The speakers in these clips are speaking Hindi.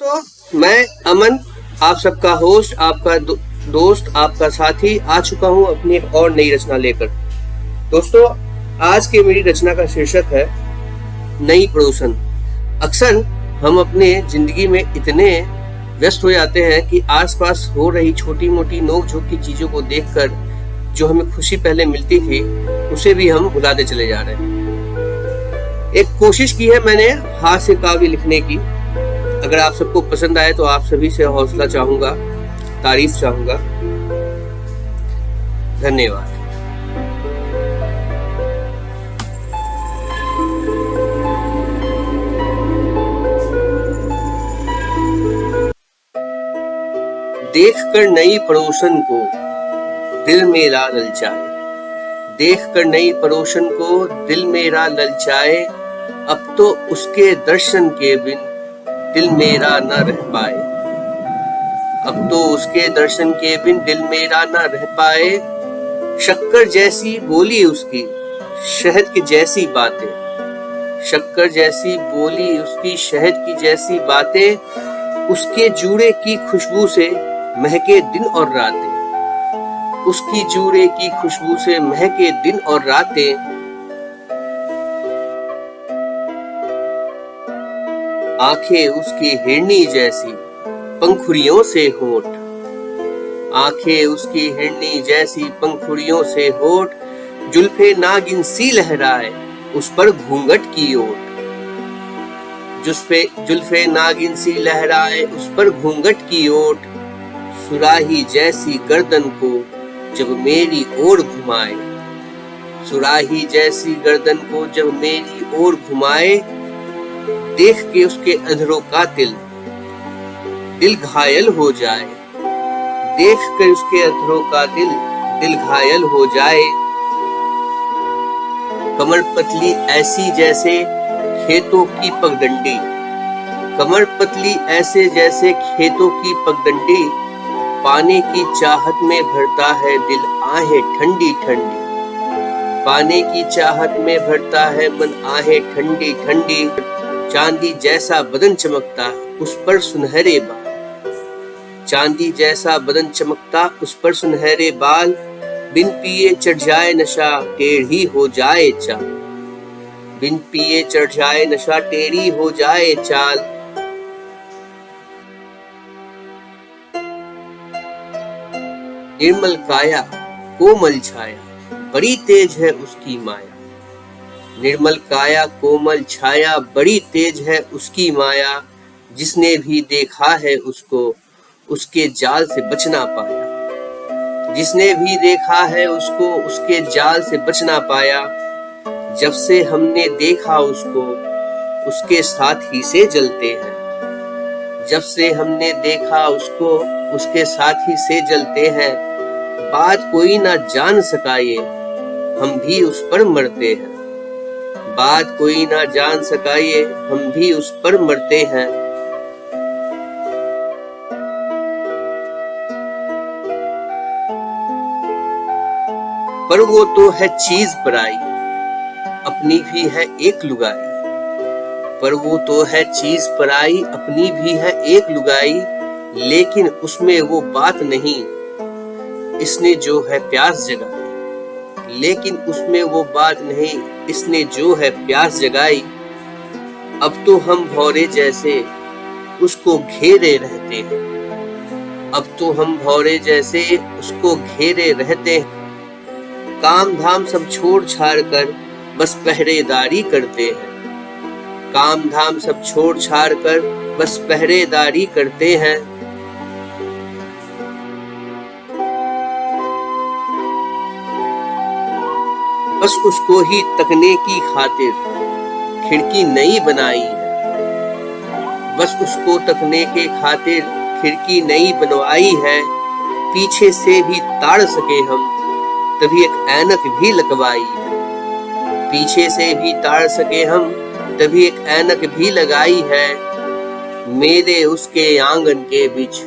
दोस्तों, मैं अमन, आप सबका होस्ट, आपका दोस्त, आपका साथी आ चुका हूं अपनी एक और नई रचना लेकर। दोस्तों, आज की मेरी रचना का शीर्षक है नई पड़ोसन। अक्सर हम अपने जिंदगी में इतने व्यस्त हो जाते हैं कि आसपास हो रही छोटी मोटी नोक झोंक की चीजों को देखकर जो हमें खुशी पहले मिलती थी उसे भी हम भुलाते चले जा रहे हैं। एक कोशिश की है मैंने हास्य काव्य लिखने की। अगर आप सबको पसंद आए तो आप सभी से हौसला चाहूंगा, तारीफ चाहूंगा। धन्यवाद। देखकर नई पड़ोसन को दिल मेरा ललचाए, देखकर नई पड़ोसन को दिल मेरा ललचाए, अब तो उसके दर्शन के बिन दिल मेरा न रह पाए, अब तो उसके दर्शन के बिन दिल मेरा न रह पाए। शक्कर जैसी बोली उसकी, शहद की जैसी बातें, शक्कर जैसी बोली उसकी, शहद की जैसी बातें, उसके जूड़े की खुशबू से महके दिन और रातें, उसकी जूड़े की खुशबू से महके दिन और रातें। आंखें उसकी हिरनी जैसी पंखुड़ियों से होठ, आंखें उसकी हिरनी जैसी पंखुड़ियों से होठ, जुल्फे नागिन सी लहराए उस पर घूंघट की ओट, जुल्फे नागिन सी लहराए उस पर घूंघट की ओट। सुराही जैसी गर्दन को जब मेरी ओर घुमाए, सुराही जैसी गर्दन को जब मेरी ओर घुमाए, देख के उसके अधरों का दिल घायल हो जाए, देख कर उसके अधरों का दिल घायल हो जाए। कमर पतली ऐसी जैसे खेतों की पगडंडी, कमर पतली ऐसे जैसे खेतों की पगडंडी, पाने की चाहत में भरता है दिल आहें ठंडी ठंडी, पाने की चाहत में भरता है मन आहें ठंडी ठंडी। चांदी जैसा बदन चमकता उस पर सुनहरे बाल, चांदी जैसा बदन चमकता उस पर सुनहरे बाल, बिन पिए चढ़ जाए नशा टेढ़ी हो जाए चाल, बिन पिए चढ़ जाए नशा टेढ़ी हो जाए चाल। निर्मल काया कोमल छाया बड़ी तेज है उसकी माया, निर्मल काया कोमल छाया बड़ी तेज है उसकी माया, जिसने भी देखा है उसको उसके जाल से बच ना पाया, जिसने भी देखा है उसको उसके जाल से बच ना पाया। जब से हमने देखा उसको उसके साथ ही से जलते हैं, जब से हमने देखा उसको उसके साथ ही से जलते हैं। बात कोई ना जान सका ये हम भी उस पर मरते हैं, बात कोई ना जान सका ये हम भी उस पर मरते हैं। पर वो तो है चीज पराई, अपनी भी है एक लुगाई, पर वो तो है चीज पराई, अपनी भी है एक लुगाई, लेकिन उसमें वो बात नहीं इसने जो है प्यास जगाई, लेकिन उसमें वो बात नहीं इसने जो है प्यास जगाई। अब तो हम भौरे जैसे उसको घेरे रहते हैं, अब तो हम भौरे जैसे उसको घेरे रहते हैं। काम धाम सब छोड़ छाड़ कर बस पहरेदारी करते हैं, काम धाम सब छोड़ छाड़ कर बस पहरेदारी करते हैं। बस उसको ही तकने की खातिर खिड़की नई बनाई है, बस उसको तकने के खातिर खिड़की नई बनवाई है। पीछे से भी ताड़ सके हम तभी एक ऐनक भी लगवाई है, पीछे से भी ताड़ सके हम तभी एक ऐनक भी लगाई है। मेरे उसके आंगन के बीच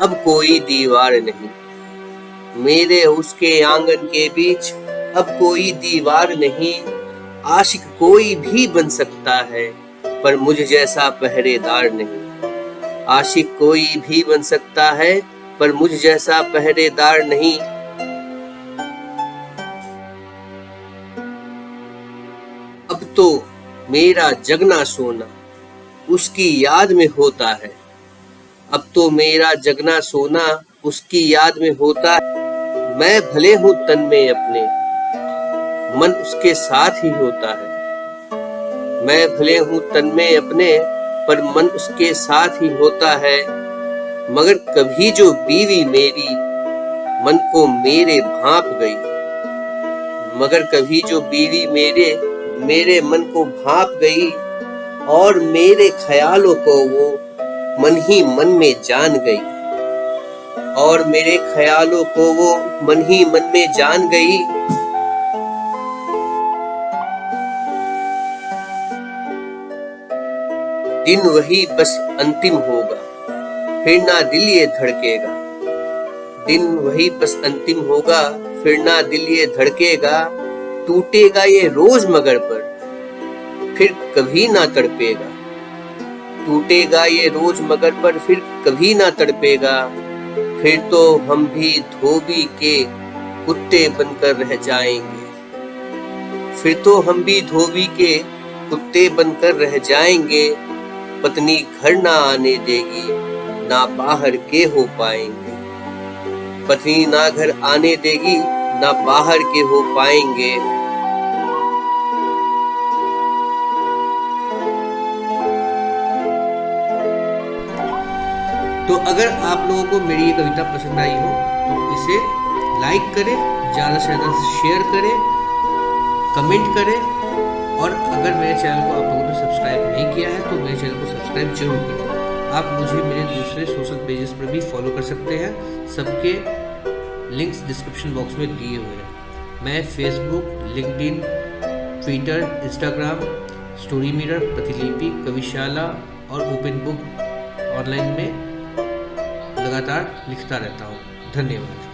अब कोई दीवार नहीं, मेरे उसके आंगन के बीच अब कोई दीवार नहीं। आशिक कोई भी बन सकता है पर मुझ जैसा पहरेदार नहीं, आशिक कोई भी बन सकता है, पर मुझ जैसा पहरेदार नहीं। अब तो मेरा जगना सोना उसकी याद में होता है। अब तो मेरा जगना सोना उसकी याद में होता है। मैं भले हूँ तन में अपने, मन उसके साथ ही होता है। मैं भले हूँ तन में अपने, पर मन उसके साथ ही होता है। मगर कभी जो बीवी मेरी मन को मेरे भांप गई, मगर कभी जो बीवी मेरे मन को भांप गई, और मेरे ख्यालों को वो मन ही मन में जान गई, और मेरे ख्यालों को वो मन ही मन में जान गई। दिन वही बस अंतिम होगा, फिर ना दिल ये धड़केगा। दिन वही बस अंतिम होगा, फिर ना दिल ये धड़केगा। टूटेगा ये रोज मगर पर, फिर कभी ना तड़पेगा। टूटेगा ये रोज मगर पर, फिर कभी ना तड़पेगा। फिर तो हम भी धोबी के कुत्ते बनकर रह जाएंगे। फिर तो हम भी धोबी के कुत्ते बनकर रह जाएंगे। पत्नी घर ना आने देगी, ना बाहर के हो पाएंगे। पत्नी ना घर आने देगी, ना बाहर के हो पाएंगे। तो अगर आप लोगों को मेरी ये कविता पसंद आई हो तो इसे लाइक करें, ज़्यादा से ज़्यादा शेयर करें, कमेंट करें, और अगर मेरे चैनल को आप लोगों ने सब्सक्राइब नहीं किया है तो मेरे चैनल को सब्सक्राइब जरूर करें। आप मुझे मेरे दूसरे सोशल पेजेस पर भी फॉलो कर सकते हैं, सबके लिंक्स डिस्क्रिप्शन बॉक्स में दिए हुए हैं। मैं Facebook, LinkedIn, Twitter, Instagram, story mirror, प्रतिलिपि, कविशाला और ओपन बुक ऑनलाइन में लगातार लिखता रहता हूँ। धन्यवाद।